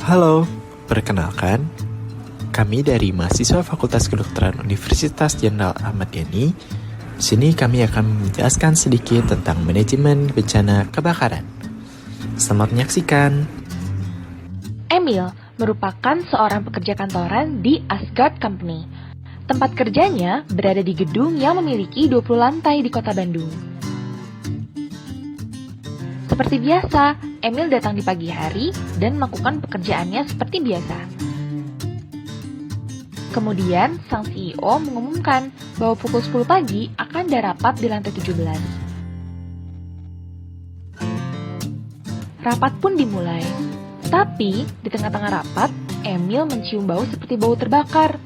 Halo, perkenalkan, kami dari mahasiswa Fakultas Kedokteran Universitas Jenderal Ahmad Yani. Di sini kami akan menjelaskan sedikit tentang manajemen bencana kebakaran. Selamat menyaksikan. Emil merupakan seorang pekerja kantoran di Asgard Company. Tempat kerjanya berada di gedung yang memiliki 20 lantai di kota Bandung. Seperti biasa, Emil datang di pagi hari dan melakukan pekerjaannya seperti biasa. Kemudian, sang CEO mengumumkan bahwa pukul 10 pagi akan ada rapat di lantai 17. Rapat pun dimulai. Tapi, di tengah-tengah rapat, Emil mencium bau seperti bau terbakar.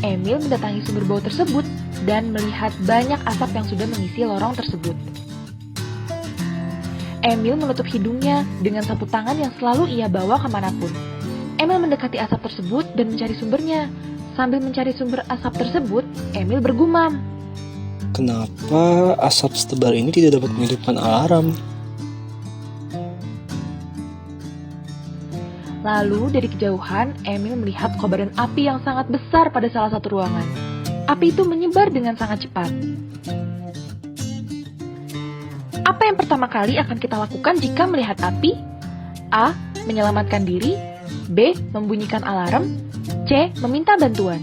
Emil mendatangi sumber bau tersebut dan melihat banyak asap yang sudah mengisi lorong tersebut. Emil menutup hidungnya dengan sapu tangan yang selalu ia bawa kemanapun. Emil mendekati asap tersebut dan mencari sumbernya. Sambil mencari sumber asap tersebut, Emil bergumam. Kenapa asap setebal ini tidak dapat menghidupkan alarm? Lalu dari kejauhan, Emil melihat kobaran api yang sangat besar pada salah satu ruangan. Api itu menyebar dengan sangat cepat. Apa yang pertama kali akan kita lakukan jika melihat api? A. Menyelamatkan diri. B. Membunyikan alarm. C. Meminta bantuan.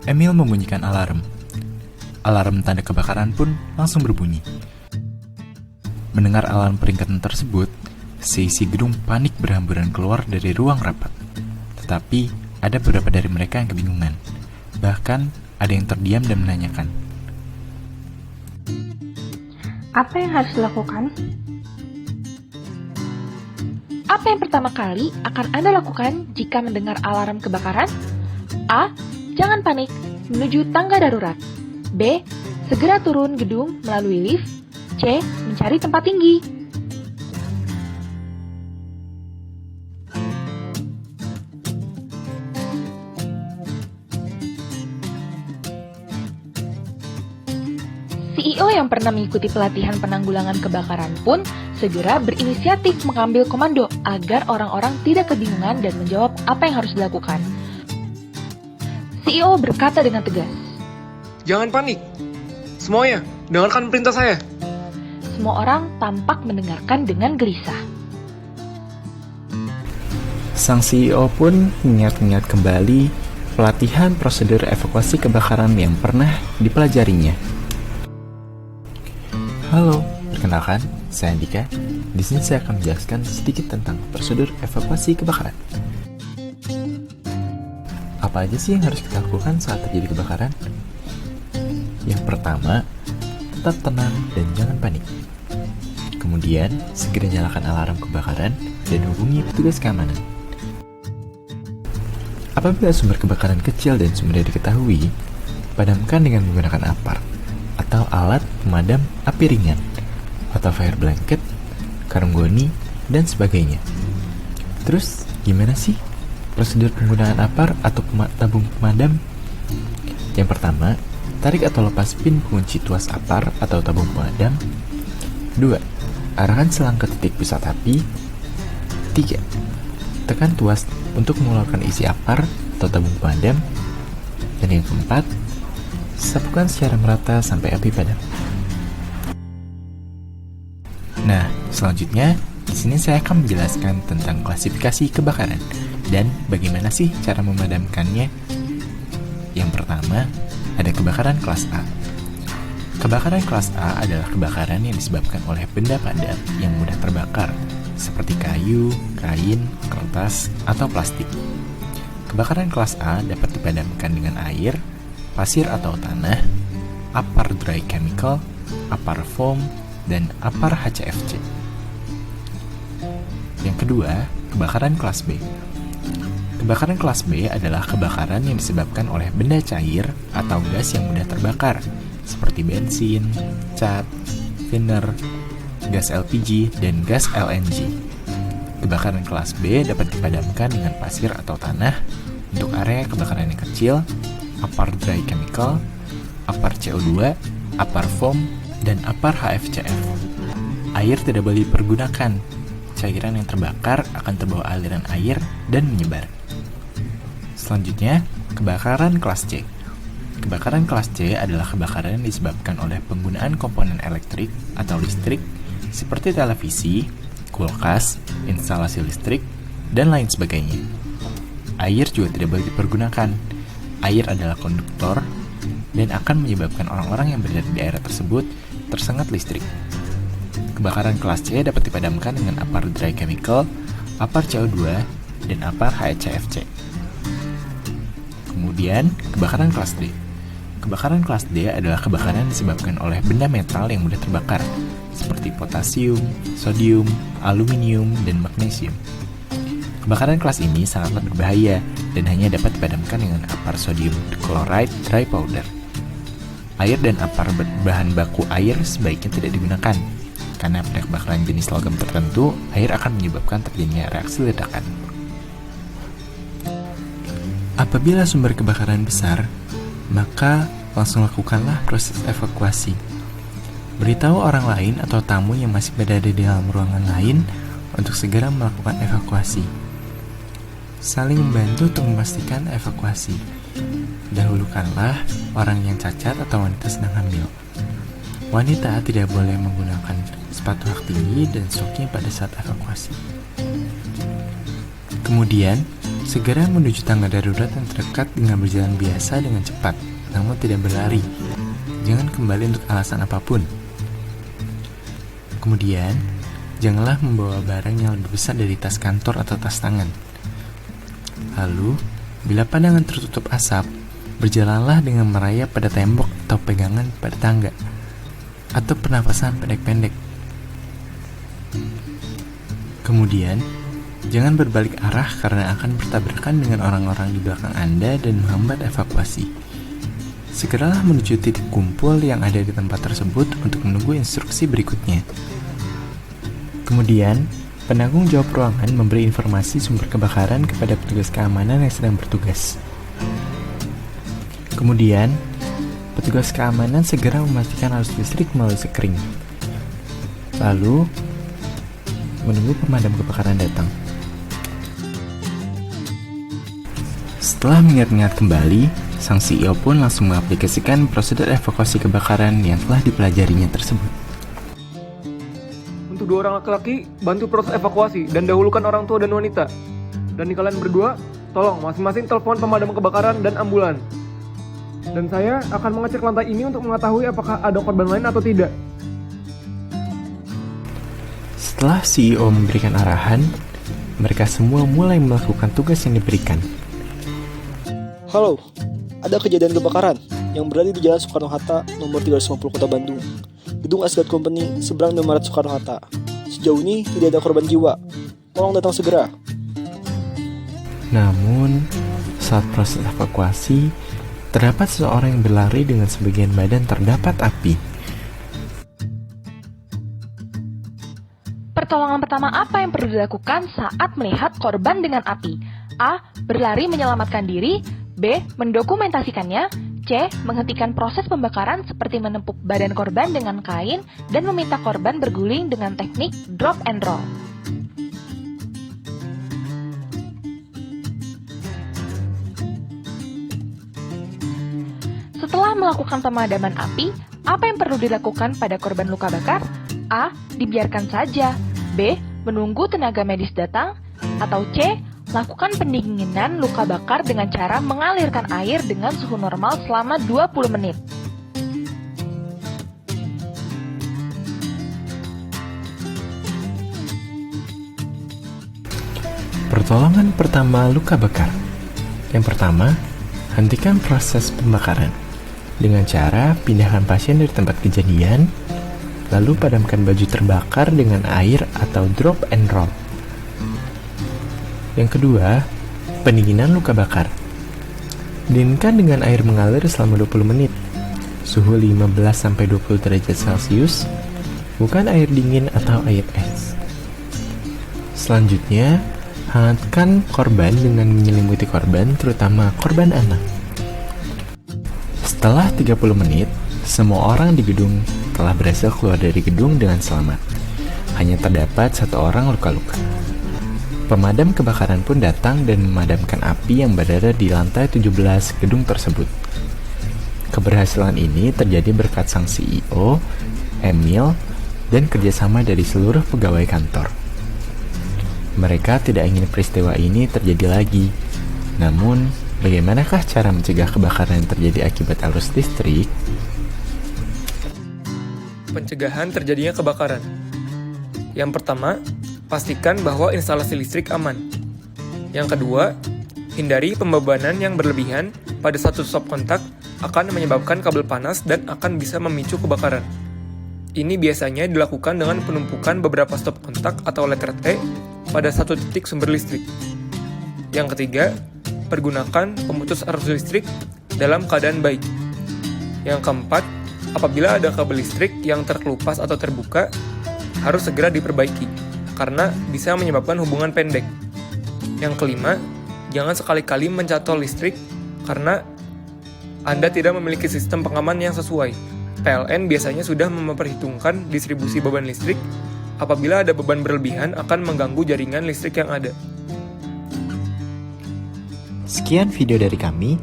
Emil membunyikan alarm. Alarm tanda kebakaran pun langsung berbunyi. Mendengar alarm peringatan tersebut, seisi gedung panik berhamburan keluar dari ruang rapat. Tetapi, ada beberapa dari mereka yang kebingungan. Bahkan, ada yang terdiam dan menanyakan. Apa yang harus dilakukan? Apa yang pertama kali akan Anda lakukan jika mendengar alarm kebakaran? A. Jangan panik, menuju tangga darurat. B. Segera turun gedung melalui lift. C. Mencari tempat tinggi. CEO yang pernah mengikuti pelatihan penanggulangan kebakaran pun segera berinisiatif mengambil komando agar orang-orang tidak kebingungan dan menjawab apa yang harus dilakukan. CEO berkata dengan tegas, "Jangan panik. Semuanya, dengarkan perintah saya." Semua orang tampak mendengarkan dengan gelisah. Sang CEO pun mengingat-ingat kembali pelatihan prosedur evakuasi kebakaran yang pernah dipelajarinya. Halo, perkenalkan, saya Andika. Di sini saya akan menjelaskan sedikit tentang prosedur evakuasi kebakaran. Apa aja sih yang harus kita lakukan saat terjadi kebakaran? Yang pertama, tetap tenang dan jangan panik. Kemudian, segera nyalakan alarm kebakaran dan hubungi petugas keamanan. Apabila sumber kebakaran kecil dan sumbernya diketahui, padamkan dengan menggunakan apar atau alat pemadam api ringan, atau fire blanket, karung goni, dan sebagainya. Terus, gimana sih prosedur penggunaan apar atau tabung pemadam? Yang pertama, tarik atau lepas pin pengunci tuas apar atau tabung pemadam. 2. Arahkan selang ke titik pusat api. 3. Tekan tuas untuk mengeluarkan isi apar atau tabung pemadam. Dan yang keempat, sapukan secara merata sampai api padam. Nah, selanjutnya di sini saya akan menjelaskan tentang klasifikasi kebakaran dan bagaimana sih cara memadamkannya. Yang pertama, ada kebakaran kelas A. Kebakaran kelas A adalah kebakaran yang disebabkan oleh benda padat yang mudah terbakar, seperti kayu, kain, kertas, atau plastik. Kebakaran kelas A dapat dipadamkan dengan air, pasir atau tanah, apar dry chemical, apar foam, dan apar HCFC. Yang kedua, kebakaran kelas B. Kebakaran kelas B adalah kebakaran yang disebabkan oleh benda cair atau gas yang mudah terbakar, seperti bensin, cat, thinner, gas LPG, dan gas LNG. Kebakaran kelas B dapat dipadamkan dengan pasir atau tanah untuk area kebakaran yang kecil, apar dry chemical, apar CO2, APAR foam, dan APAR HFCF. Air tidak boleh dipergunakan. Cairan yang terbakar akan terbawa aliran air dan menyebar. Selanjutnya, kebakaran kelas C. Kebakaran kelas C adalah kebakaran yang disebabkan oleh penggunaan komponen elektrik atau listrik seperti televisi, kulkas, instalasi listrik, dan lain sebagainya. Air juga tidak boleh dipergunakan. Air adalah konduktor dan akan menyebabkan orang-orang yang berada di daerah tersebut tersengat listrik. Kebakaran kelas C dapat dipadamkan dengan APAR dry chemical, APAR CO2, dan APAR HCFC. Kemudian, kebakaran kelas D. Kebakaran kelas D adalah kebakaran disebabkan oleh benda metal yang mudah terbakar, seperti potasium, sodium, aluminium, dan magnesium. Kebakaran kelas ini sangatlah berbahaya dan hanya dapat dipadamkan dengan APAR sodium chloride dry powder. Air dan APAR bahan baku air sebaiknya tidak digunakan, karena pada kebakaran jenis logam tertentu, air akan menyebabkan terjadinya reaksi ledakan. Apabila sumber kebakaran besar, maka langsung lakukanlah proses evakuasi. Beritahu orang lain atau tamu yang masih berada di dalam ruangan lain untuk segera melakukan evakuasi. Saling membantu untuk memastikan evakuasi. Dahulukanlah orang yang cacat atau wanita sedang hamil. Wanita tidak boleh menggunakan sepatu hak tinggi dan stocking pada saat evakuasi. Kemudian, segera menuju tangga darurat yang terdekat dengan berjalan biasa dengan cepat, namun tidak berlari. Jangan kembali untuk alasan apapun. Kemudian, janganlah membawa barang yang lebih besar dari tas kantor atau tas tangan. Lalu, bila pandangan tertutup asap, berjalanlah dengan merayap pada tembok atau pegangan pada tangga, atau pernapasan pendek-pendek. Kemudian, jangan berbalik arah karena akan bertabrakan dengan orang-orang di belakang Anda dan menghambat evakuasi. Segeralah menuju titik kumpul yang ada di tempat tersebut untuk menunggu instruksi berikutnya. Kemudian, penanggung jawab ruangan memberi informasi sumber kebakaran kepada petugas keamanan yang sedang bertugas. Kemudian, petugas keamanan segera memastikan arus listrik melalui sekring. Lalu, menunggu pemadam kebakaran datang. Setelah mengingat-ingat kembali, sang CEO pun langsung mengaplikasikan prosedur evakuasi kebakaran yang telah dipelajarinya tersebut. Untuk 2 orang laki-laki, bantu proses evakuasi dan dahulukan orang tua dan wanita. Dan di kalian berdua, tolong masing-masing telepon pemadam kebakaran dan ambulan. Dan saya akan mengecek lantai ini untuk mengetahui apakah ada korban lain atau tidak. Setelah CEO memberikan arahan, mereka semua mulai melakukan tugas yang diberikan. Halo, ada kejadian kebakaran yang berada di Jalan Soekarno-Hatta nomor 350 Kota Bandung. Gedung Asgard Company seberang Indomaret Soekarno-Hatta. Sejauh ini tidak ada korban jiwa. Tolong datang segera. Namun, saat proses evakuasi, terdapat seseorang yang berlari dengan sebagian badan terdapat api. Pertolongan pertama apa yang perlu dilakukan saat melihat korban dengan api? A. Berlari menyelamatkan diri. B. Mendokumentasikannya. C. Menghentikan proses pembakaran seperti menepuk badan korban dengan kain dan meminta korban berguling dengan teknik drop and roll. Setelah melakukan pemadaman api, apa yang perlu dilakukan pada korban luka bakar? A. Dibiarkan saja. B. Menunggu tenaga medis datang. Atau C. Lakukan pendinginan luka bakar dengan cara mengalirkan air dengan suhu normal selama 20 menit. Pertolongan pertama luka bakar. Yang pertama, hentikan proses pembakaran dengan cara pindahkan pasien dari tempat kejadian, lalu padamkan baju terbakar dengan air atau drop and roll. Yang kedua, pendinginan luka bakar. Dinginkan dengan air mengalir selama 20 menit. Suhu 15-20 derajat Celcius, bukan air dingin atau air es. Selanjutnya, hangatkan korban dengan menyelimuti korban, terutama korban anak. Setelah 30 menit, Semua orang di gedung telah berhasil keluar dari gedung dengan selamat. Hanya terdapat satu orang luka-luka. Pemadam kebakaran pun datang dan memadamkan api yang berada di lantai 17 gedung tersebut. Keberhasilan ini terjadi berkat sang CEO, Emil, dan kerjasama dari seluruh pegawai kantor. Mereka tidak ingin peristiwa ini terjadi lagi. Namun, bagaimanakah cara mencegah kebakaran yang terjadi akibat arus listrik? Pencegahan terjadinya kebakaran. Yang pertama, pastikan bahwa instalasi listrik aman. Yang kedua, hindari pembebanan yang berlebihan pada satu stop kontak akan menyebabkan kabel panas dan akan bisa memicu kebakaran. Ini biasanya dilakukan dengan penumpukan beberapa stop kontak atau letter T pada satu titik sumber listrik. Yang ketiga, pergunakan pemutus arus listrik dalam keadaan baik. Yang keempat, apabila ada kabel listrik yang terkelupas atau terbuka, harus segera diperbaiki, karena bisa menyebabkan hubungan pendek. Yang kelima, jangan sekali-kali mencantol listrik, karena Anda tidak memiliki sistem pengaman yang sesuai. PLN biasanya sudah memperhitungkan distribusi beban listrik. Apabila ada beban berlebihan akan mengganggu jaringan listrik yang ada. Sekian video dari kami.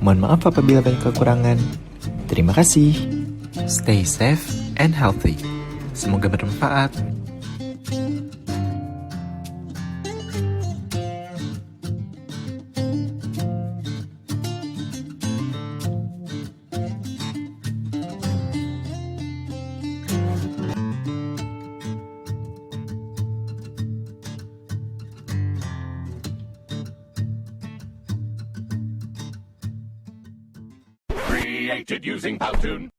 Mohon maaf apabila banyak kekurangan. Terima kasih. Stay safe and healthy. Semoga bermanfaat. Created using Powtoon.